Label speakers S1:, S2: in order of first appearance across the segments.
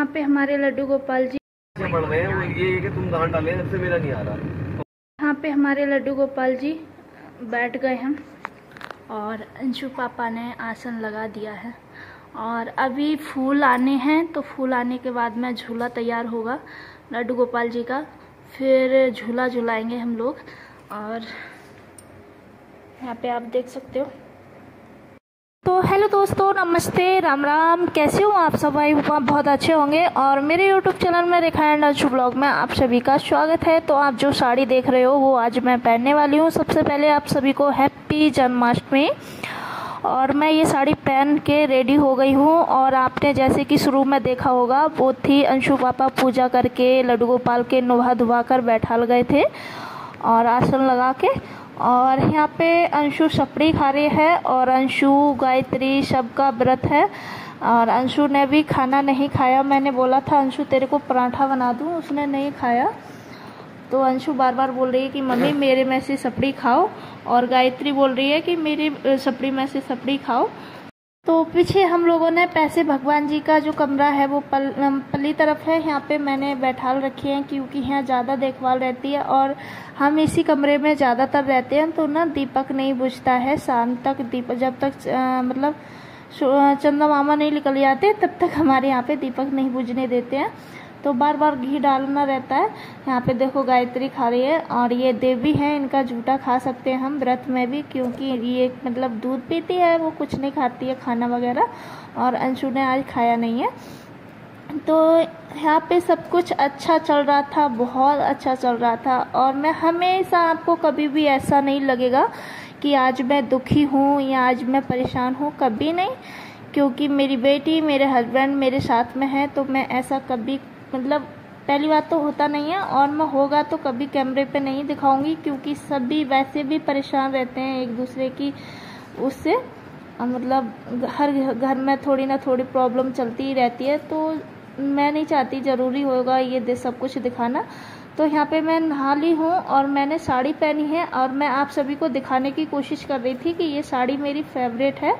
S1: यहाँ पे हमारे लड्डू गोपाल जी
S2: बढ़ रहे हैं। वो ये कि तुम गांड डाले, जब से मेरा नहीं आ रहा।
S1: यहाँ पे हमारे लड्डू गोपाल जी बैठ गए हैं और अंशु पापा ने आसन लगा दिया है और अभी फूल आने हैं, तो फूल आने के बाद में झूला तैयार होगा लड्डू गोपाल जी का, फिर झूला झुलाएंगे हम लोग। और यहाँ पे आप देख सकते हो। तो हेलो दोस्तों, नमस्ते, राम राम, कैसे हो आप सब? भाई बहुत अच्छे होंगे। और मेरे यूट्यूब चैनल में रेखा एंड अंशु ब्लॉग में आप सभी का स्वागत है। तो आप जो साड़ी देख रहे हो वो आज मैं पहनने वाली हूँ। सबसे पहले आप सभी को हैप्पी जन्माष्टमी। और मैं ये साड़ी पहन के रेडी हो गई हूँ और आपने जैसे कि शुरू में देखा होगा वो थी अंशु पापा पूजा करके लड्डू गोपाल के नहा धुआ कर बैठाल गए थे और आसन लगा के। और यहाँ पे अंशु सपड़ी खा रही है और अंशु गायत्री सबका व्रत है और अंशु ने भी खाना नहीं खाया। मैंने बोला था अंशु तेरे को पराठा बना दूँ, उसने नहीं खाया। तो अंशु बार बार बोल रही है कि मम्मी मेरे में से सपड़ी खाओ और गायत्री बोल रही है कि मेरी सपड़ी में से सपड़ी खाओ। तो पीछे हम लोगों ने पैसे भगवान जी का जो कमरा है वो पल्ली तरफ है, यहाँ पे मैंने बैठाल रखे हैं क्योंकि यहाँ ज़्यादा देखभाल रहती है और हम इसी कमरे में ज़्यादातर रहते हैं। तो ना दीपक नहीं बुझता है शाम तक, दीपक जब तक मतलब चंदा मामा नहीं निकल जाते तब तक हमारे यहाँ पे दीपक नहीं बुझने देते हैं। तो बार बार घी डालना रहता है। यहाँ पे देखो गायत्री खा रही है और ये देवी है, इनका झूठा खा सकते हैं हम व्रत में भी, क्योंकि ये मतलब दूध पीती है, वो कुछ नहीं खाती है खाना वगैरह। और अंशु ने आज खाया नहीं है। तो यहाँ पे सब कुछ अच्छा चल रहा था, बहुत अच्छा चल रहा था। और मैं हमेशा, आपको कभी भी ऐसा नहीं लगेगा कि आज मैं दुखी हूँ या आज मैं परेशान हूँ, कभी नहीं। क्योंकि मेरी बेटी मेरे हस्बैंड मेरे साथ में है, तो मैं ऐसा कभी मतलब पहली बात तो होता नहीं है और मैं होगा तो कभी कैमरे पे नहीं दिखाऊंगी, क्योंकि सभी वैसे भी परेशान रहते हैं एक दूसरे की उससे। मतलब हर घर में थोड़ी ना थोड़ी प्रॉब्लम चलती ही रहती है, तो मैं नहीं चाहती ज़रूरी होगा ये सब कुछ दिखाना। तो यहाँ पे मैं नहा ली हूँ और मैंने साड़ी पहनी है और मैं आप सभी को दिखाने की कोशिश कर रही थी कि ये साड़ी मेरी फेवरेट है।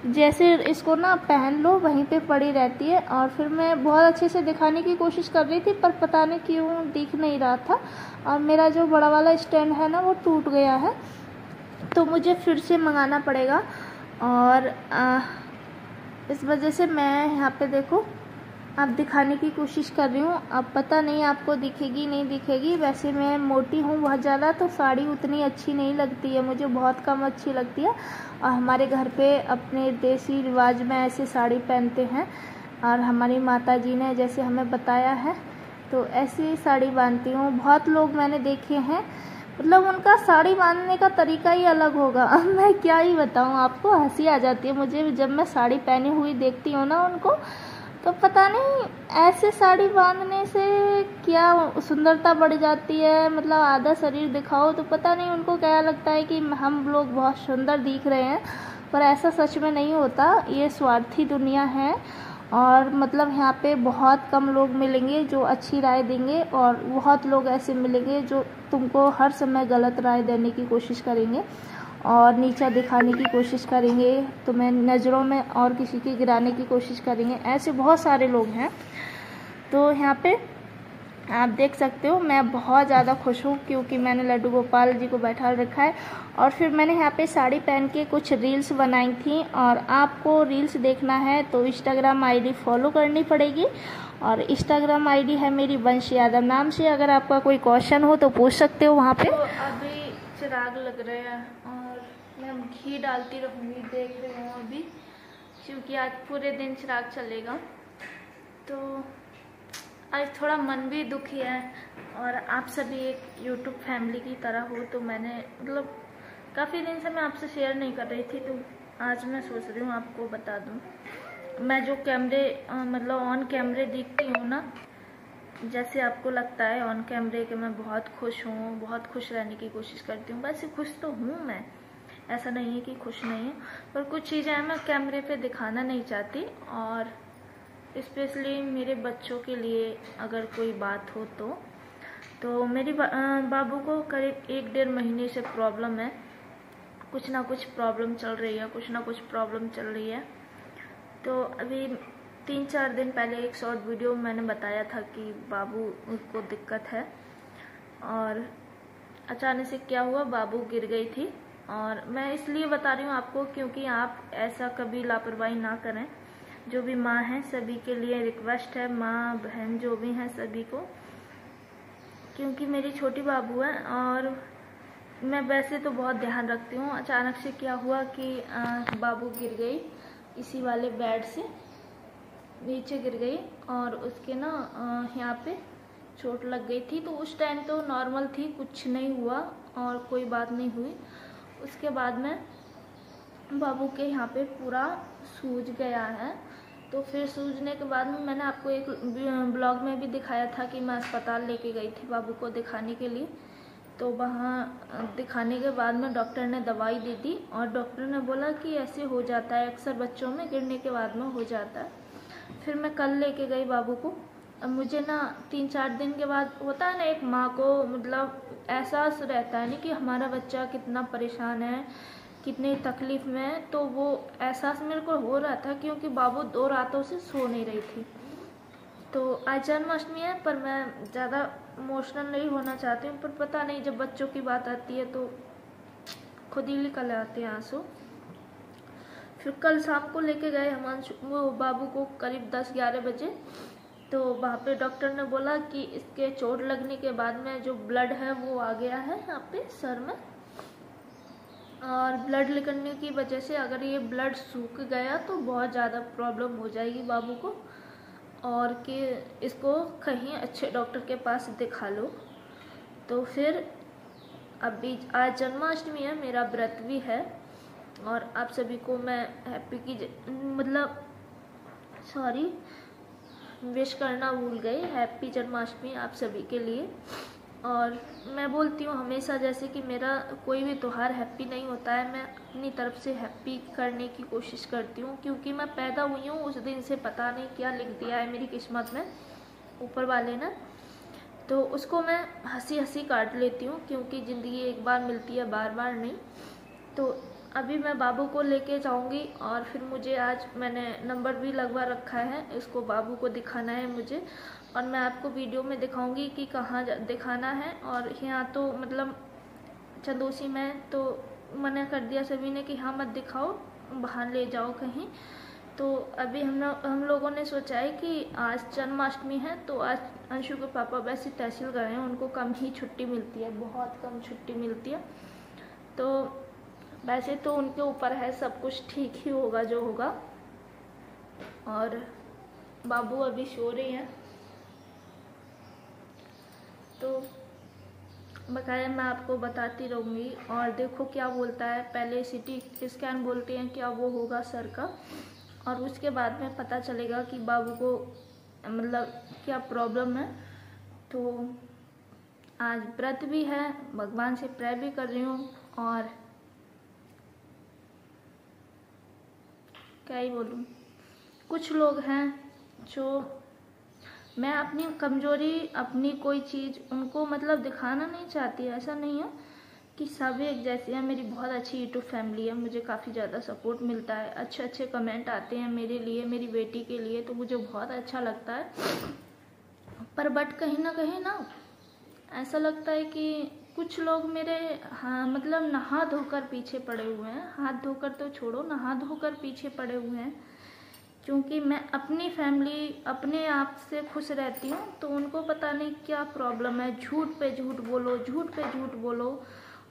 S1: जैसे इसको ना पहन लो वहीं पे पड़ी रहती है। और फिर मैं बहुत अच्छे से दिखाने की कोशिश कर रही थी पर पता नहीं क्यों दिख नहीं रहा था। और मेरा जो बड़ा वाला स्टैंड है ना वो टूट गया है, तो मुझे फिर से मंगाना पड़ेगा। और इस वजह से मैं यहाँ पे देखो आप दिखाने की कोशिश कर रही हूँ। अब पता नहीं आपको दिखेगी नहीं दिखेगी। वैसे मैं मोटी हूँ बहुत ज़्यादा, तो साड़ी उतनी अच्छी नहीं लगती है मुझे, बहुत कम अच्छी लगती है। और हमारे घर पे अपने देसी रिवाज में ऐसे साड़ी पहनते हैं और हमारी माता जी ने जैसे हमें बताया है तो ऐसी साड़ी बांधती हूँ। बहुत लोग मैंने देखे हैं, मतलब उनका साड़ी बांधने का तरीका ही अलग होगा। अब मैं क्या ही बताऊँ आपको, हंसी आ जाती है मुझे जब मैं साड़ी पहनी हुई देखती हूँ ना उनको। तो पता नहीं ऐसे साड़ी बांधने से क्या सुंदरता बढ़ जाती है, मतलब आधा शरीर दिखाओ तो पता नहीं उनको क्या लगता है कि हम लोग बहुत सुंदर दिख रहे हैं। पर ऐसा सच में नहीं होता, ये स्वार्थी दुनिया है। और मतलब यहाँ पे बहुत कम लोग मिलेंगे जो अच्छी राय देंगे और बहुत लोग ऐसे मिलेंगे जो तुमको हर समय गलत राय देने की कोशिश करेंगे और नीचा दिखाने की कोशिश करेंगे, तुम्हें नज़रों में और किसी की गिराने की कोशिश करेंगे। ऐसे बहुत सारे लोग हैं। तो यहाँ पे आप देख सकते हो मैं बहुत ज़्यादा खुश हूँ क्योंकि मैंने लड्डू गोपाल जी को बैठा रखा है। और फिर मैंने यहाँ पे साड़ी पहन के कुछ रील्स बनाई थी। और आपको रील्स देखना है तो इंस्टाग्राम आईडी फॉलो करनी पड़ेगी। और इंस्टाग्राम आईडी है मेरी वंश यादव नाम से। अगर आपका कोई क्वेश्चन हो तो पूछ सकते हो वहाँ पे। तो अभी चिराग लग रहे हैं और मैं घी डालती रहूँगी, देख रही हूँ अभी, क्योंकि आज पूरे दिन चिराग चलेगा। तो आज थोड़ा मन भी दुखी है और आप सभी एक यूट्यूब फैमिली की तरह हो, तो मैंने मतलब काफ़ी दिन से मैं आपसे शेयर नहीं कर रही थी, तो आज मैं सोच रही हूँ आपको बता दूँ। मैं जो कैमरे मतलब ऑन कैमरे दिखती हूँ ना, जैसे आपको लगता है ऑन कैमरे कि मैं बहुत खुश हूँ, बहुत खुश रहने की कोशिश करती हूँ, वैसे खुश तो हूँ मैं, ऐसा नहीं है कि खुश नहीं है। पर कुछ चीज़ें मैं कैमरे पे दिखाना नहीं चाहती। और स्पेशली मेरे बच्चों के लिए अगर कोई बात हो तो मेरी बाबू को करीब 1-1.5 महीने से प्रॉब्लम है, कुछ ना कुछ प्रॉब्लम चल रही है, कुछ ना कुछ प्रॉब्लम चल रही है। तो अभी 3-4 दिन पहले एक शॉर्ट वीडियो में मैंने बताया था कि बाबू को दिक्कत है, और अचानक से क्या हुआ, बाबू गिर गई थी। और मैं इसलिए बता रही हूँ आपको क्योंकि आप ऐसा कभी लापरवाही ना करें। जो भी माँ हैं सभी के लिए रिक्वेस्ट है, माँ बहन जो भी हैं सभी को, क्योंकि मेरी छोटी बाबू है और मैं वैसे तो बहुत ध्यान रखती हूँ। अचानक से क्या हुआ कि बाबू गिर गई, इसी वाले बेड से नीचे गिर गई और उसके ना यहाँ पे चोट लग गई थी। तो उस टाइम तो नॉर्मल थी, कुछ नहीं हुआ और कोई बात नहीं हुई। उसके बाद में बाबू के यहाँ पे पूरा सूज गया है। तो फिर सूजने के बाद में मैंने आपको एक ब्लॉग में भी दिखाया था कि मैं अस्पताल लेके गई थी बाबू को दिखाने के लिए। तो वहाँ दिखाने के बाद में डॉक्टर ने दवाई दी थी और डॉक्टर ने बोला कि ऐसे हो जाता है, अक्सर बच्चों में गिरने के बाद में हो जाता है। फिर मैं कल लेके गई बाबू को। अब मुझे ना 3-4 दिन के बाद होता है ना, एक माँ को मतलब एहसास रहता है ना कि हमारा बच्चा कितना परेशान है, कितनी तकलीफ़ में है। तो वो एहसास मेरे को हो रहा था क्योंकि बाबू 2 रातों से सो नहीं रही थी। तो आज जन्माष्टमी है पर मैं ज़्यादा इमोशनल नहीं होना चाहती हूँ, पर पता नहीं जब बच्चों की बात आती है तो खुद ही निकल आते हैं आंसू। फिर कल शाम को लेके गए हम वो बाबू को करीब 10-11 बजे। तो वहाँ पे डॉक्टर ने बोला कि इसके चोट लगने के बाद में जो ब्लड है वो आ गया है यहाँ पे सर में, और ब्लड निकलने की वजह से अगर ये ब्लड सूख गया तो बहुत ज़्यादा प्रॉब्लम हो जाएगी बाबू को, और कि इसको कहीं अच्छे डॉक्टर के पास दिखा लो। तो फिर अभी आज जन्माष्टमी है, मेरा व्रत भी है और आप सभी को मैं विश करना भूल गई। हैप्पी जन्माष्टमी आप सभी के लिए। और मैं बोलती हूँ हमेशा, जैसे कि मेरा कोई भी त्यौहार हैप्पी नहीं होता है, मैं अपनी तरफ से हैप्पी करने की कोशिश करती हूँ, क्योंकि मैं पैदा हुई हूँ उस दिन से पता नहीं क्या लिख दिया है मेरी किस्मत में ऊपर वाले ने। तो उसको मैं हंसी हंसी काट लेती हूँ, क्योंकि ज़िंदगी एक बार मिलती है, बार बार नहीं। तो अभी मैं बाबू को लेके जाऊंगी और फिर मुझे आज मैंने नंबर भी लगवा रखा है, इसको बाबू को दिखाना है मुझे, और मैं आपको वीडियो में दिखाऊंगी कि कहाँ दिखाना है। और यहाँ तो मतलब चंदोसी में तो मना कर दिया सभी ने कि हाँ मत दिखाओ, बाहर ले जाओ कहीं। तो अभी हम लोगों ने सोचा है कि आज जन्माष्टमी है तो आज अंशु के पापा वैसे तहसील गए हैं, उनको कम ही छुट्टी मिलती है, बहुत कम छुट्टी मिलती है। तो वैसे तो उनके ऊपर है, सब कुछ ठीक ही होगा जो होगा। और बाबू अभी सो रही हैं, तो बकाया मैं आपको बताती रहूँगी। और देखो क्या बोलता है, पहले सिटी स्कैन बोलते हैं क्या वो होगा सर का, और उसके बाद में पता चलेगा कि बाबू को मतलब क्या प्रॉब्लम है। तो आज व्रत भी है, भगवान से प्रे भी कर रही हूँ, और क्या ही बोलूँ। कुछ लोग हैं जो मैं अपनी कमजोरी, अपनी कोई चीज़ उनको मतलब दिखाना नहीं चाहती, ऐसा नहीं है कि सब एक जैसे हैं। मेरी बहुत अच्छी यूट्यूब फैमिली है, मुझे काफ़ी ज़्यादा सपोर्ट मिलता है, अच्छे अच्छे कमेंट आते हैं मेरे लिए, मेरी बेटी के लिए, तो मुझे बहुत अच्छा लगता है। पर बट कहीं ना ऐसा लगता है कि कुछ लोग मेरे मतलब नहा धोकर पीछे पड़े हुए हैं, हाथ धोकर तो छोड़ो, नहा धोकर पीछे पड़े हुए हैं, क्योंकि मैं अपनी फैमिली अपने आप से खुश रहती हूँ। तो उनको पता नहीं क्या प्रॉब्लम है, झूठ पे झूठ बोलो, झूठ पे झूठ बोलो,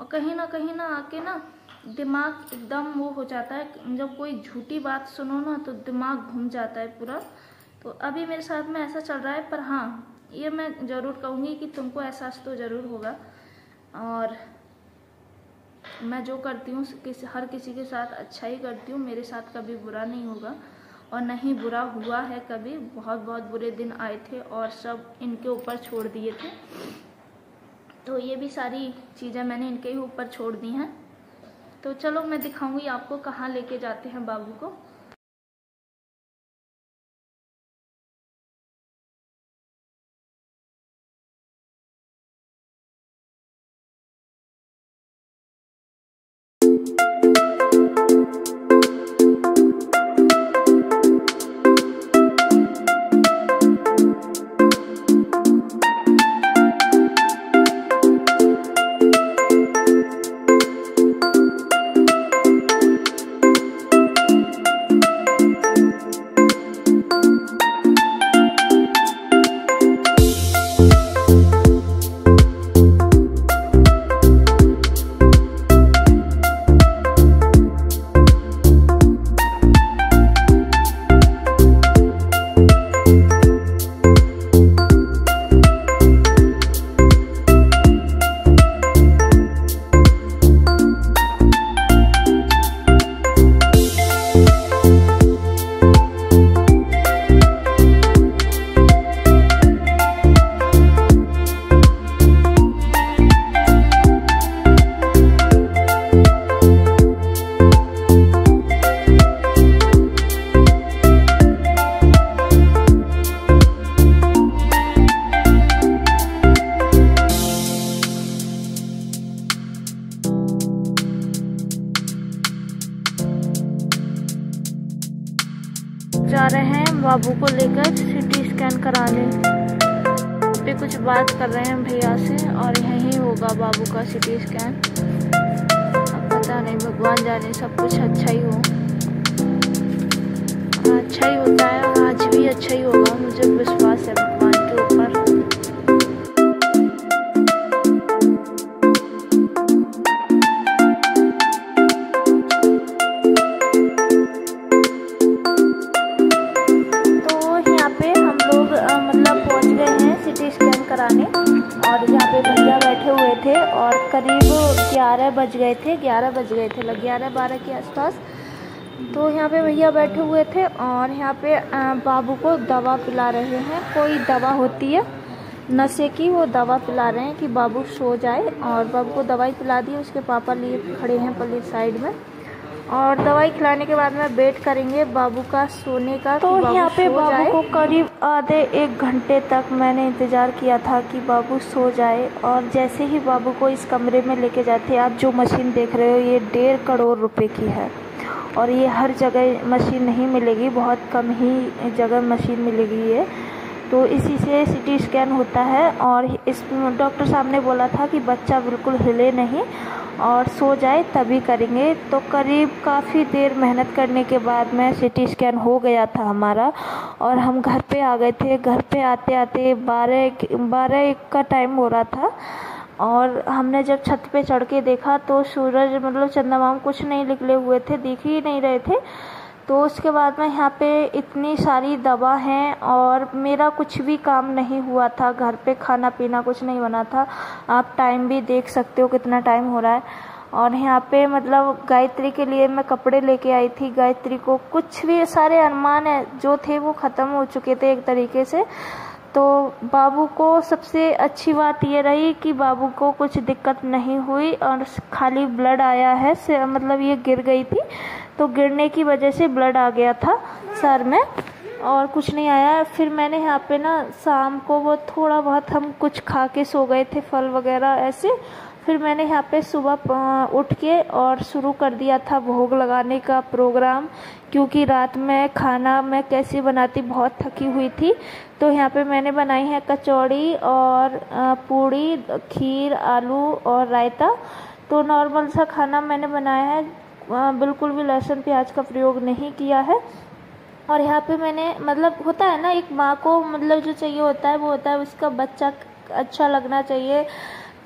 S1: और कहीं ना आके ना दिमाग एकदम वो हो जाता है। जब कोई झूठी बात सुनो ना तो दिमाग घूम जाता है पूरा। तो अभी मेरे साथ में ऐसा चल रहा है, पर हाँ ये मैं ज़रूर कहूँगी कि तुमको एहसास तो ज़रूर होगा। और मैं जो करती हूँ हर किसी के साथ अच्छा ही करती हूँ, मेरे साथ कभी बुरा नहीं होगा, और नहीं बुरा हुआ है कभी। बहुत बुरे दिन आए थे और सब इनके ऊपर छोड़ दिए थे, तो ये भी सारी चीज़ें मैंने इनके ही ऊपर छोड़ दी हैं। तो चलो मैं दिखाऊंगी आपको कहाँ लेके जाते हैं बाबू को। जा रहे हैं बाबू को लेकर सिटी स्कैन कराने। पे कुछ बात कर रहे हैं भैया से और यहीं होगा बाबू का सिटी स्कैन। अब पता नहीं, भगवान जाने, सब कुछ अच्छा ही हो। अच्छा ही होता है, आज भी अच्छा ही होगा, मुझे विश्वास है भगवान के ऊपर। कराने और यहाँ पे भैया बैठे हुए थे और करीब 11 बज गए थे, 11-12 के आसपास। तो यहाँ पे भैया बैठे हुए थे और यहाँ पे बाबू को दवा पिला रहे हैं। कोई दवा होती है नशे की, वो दवा पिला रहे हैं कि बाबू सो जाए। और बाबू को दवाई पिला दी, उसके पापा लिए खड़े हैं पल्ली साइड में। और दवाई खिलाने के बाद में वेट करेंगे बाबू का सोने का। तो यहाँ पे बाबू को करीब आधे 1 घंटे तक मैंने इंतज़ार किया था कि बाबू सो जाए। और जैसे ही बाबू को इस कमरे में लेके जाते, आप जो मशीन देख रहे हो ये 1.5 करोड़ रुपए की है और ये हर जगह मशीन नहीं मिलेगी, बहुत कम ही जगह मशीन मिलेगी ये। तो इसी से सिटी स्कैन होता है। और इस डॉक्टर साहब ने बोला था कि बच्चा बिल्कुल हिले नहीं और सो जाए तभी करेंगे। तो करीब काफ़ी देर मेहनत करने के बाद में सिटी स्कैन हो गया था हमारा और हम घर पे आ गए थे। घर पे आते आते 12-1 का टाइम हो रहा था और हमने जब छत पे चढ़ के देखा तो सूरज मतलब चंद्रमा कुछ नहीं निकले हुए थे, दिख ही नहीं रहे थे। तो उसके बाद में यहाँ पे इतनी सारी दवा हैं और मेरा कुछ भी काम नहीं हुआ था, घर पे खाना पीना कुछ नहीं बना था। आप टाइम भी देख सकते हो कितना टाइम हो रहा है। और यहाँ पे मतलब गायत्री के लिए मैं कपड़े लेके आई थी। गायत्री को कुछ भी सारे अरमान है जो थे वो ख़त्म हो चुके थे एक तरीके से। तो बाबू को सबसे अच्छी बात ये रही कि बाबू को कुछ दिक्कत नहीं हुई और खाली ब्लड आया है, मतलब ये गिर गई थी तो गिरने की वजह से ब्लड आ गया था सर में और कुछ नहीं आया। फिर मैंने यहाँ पे ना शाम को वो थोड़ा बहुत हम कुछ खा के सो गए थे, फल वगैरह ऐसे। फिर मैंने यहाँ पे सुबह उठ के और शुरू कर दिया था भोग लगाने का प्रोग्राम, क्योंकि रात में खाना मैं कैसे बनाती, बहुत थकी हुई थी। तो यहाँ पे मैंने बनाई है कचौड़ी और पूड़ी, खीर, आलू और रायता। तो नॉर्मल सा खाना मैंने बनाया है, बिल्कुल भी लहसुन प्याज का प्रयोग नहीं किया है। और यहाँ पे मैंने मतलब होता है ना, एक माँ को मतलब जो चाहिए होता है वो होता है उसका बच्चा अच्छा लगना चाहिए।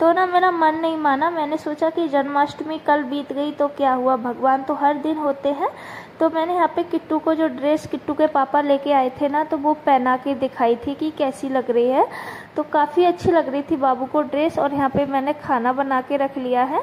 S1: तो ना मेरा मन नहीं माना, मैंने सोचा कि जन्माष्टमी कल बीत गई तो क्या हुआ, भगवान तो हर दिन होते हैं। तो मैंने यहाँ पे किट्टू को जो ड्रेस किट्टू के पापा लेके आए थे ना, तो वो पहना के दिखाई थी कि कैसी लग रही है। तो काफ़ी अच्छी लग रही थी बाबू को ड्रेस। और यहाँ पे मैंने खाना बना के रख लिया है